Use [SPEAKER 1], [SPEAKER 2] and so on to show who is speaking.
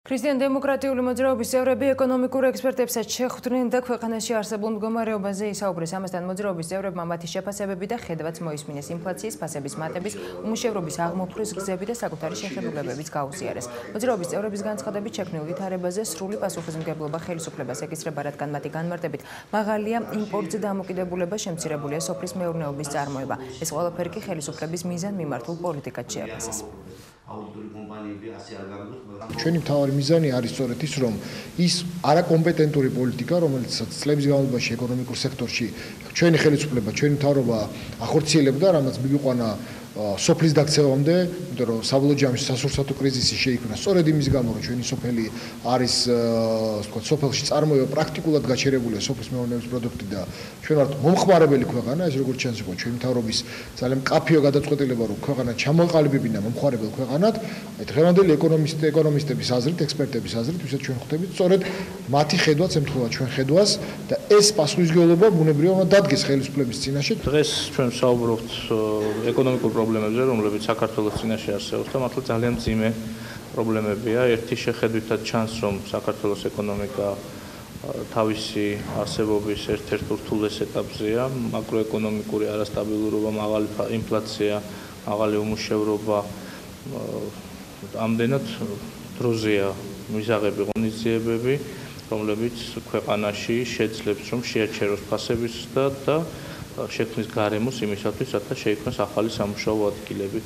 [SPEAKER 1] ქრისტიან-დემოკრატიული მოძრაობის წევრები ეკონომიკურ ექსპერტებსაც შეხვდნენ და ქვეყანაში არსებულ მდგომარეობაზე ისაუბრეს. ამასთან მოძრაობის წევრებმა მათი შეფასებები და ხედვაც მოისმინეს ინფლაციის, ფასების მატების, უმუშევრობის აღმოფხვის გზები და საკუთარი შეხედულებებიც გაუზიარეს. მოძრაობის წევრების განცხადებით შექმნილ ვითარებაზე სრული პასუხისმგებლობა ხელისუფლებას ეკისრება, რადგან მათი განმარტებით მაღალია იმპორტზე დამოკიდებულება, შემცირებულია სოფლის მეურნეობის წარმოება. ეს ყველაფერი კი ხელისუფლების მიზანმიმართულ პოლიტიკად შეაფასეს.
[SPEAKER 2] ჩვენი მთავარი მიზანი არის სწორედ ის, რომ ის არაკომპეტენტური პოლიტიკა, რომელიც წლების განმავლობაში ეკონომიკურ სექტორში ჩვენი ხელისუფლება, ჩვენი მთავრობა ახორციელებდა, რამაც მიგიყვანა სოფლის დაქცევამდე, იმიტომ რომ საბოლოო ჯამში სასურსათო კრიზისი შეიქმნა სწორედ იმის გამო, რომ ჩვენი სოფელი არის, ვთქვათ, სოფელში წარმოება პრაქტიკულად გაჩერებულია სოფლის მეურნეობის პროდუქტი და ჩვენ ვართ მომხმარებელი ქვეყანა, ეს როგორც ჩანს იყო ჩვენი მთავრობის ძალიან მკაფიო გადაწყვეტილება, რომ ქვეყანა ჩამოეყალიბებინა მომხმარებელ ქვეყანად. დღევანდელი ეკონომისტების აზრით, ექსპერტების აზრით, ვისაც ჩვენ ხვდებით, სწორედ მათი ხედვაც ემთხვევა ჩვენ ხედვას და ეს პასუხისმგებლობა ბუნებრივად დადგეს ხელისუფლების წინაშე.
[SPEAKER 3] დღეს ჩვენ ვსაუბრობთ ეკონომიკურ პრობლემებზე, რომლებიც საქართველოს წინაშე არსებობს და მართლა ძალიან მძიმე პრობლემებია. ერთი შეხედვითაც ჩანს, რომ საქართველოს ეკონომიკა თავისი არსებობის ერთ-ერთ ურთულეს ეტაპზეა. მაკროეკონომიკური არასტაბილურობა, მაღალი ინფლაცია, მაღალი უმუშევრობა ამდენად დროზეა მისაღები ღონისძიებები, რომლებიც ქვეყანაში შეძლებს, რომ შეაჩეროს ფასების და შექმნის გარემოს იმისათვის, რათა შეიქმნას ახალი სამუშაო ადგილები.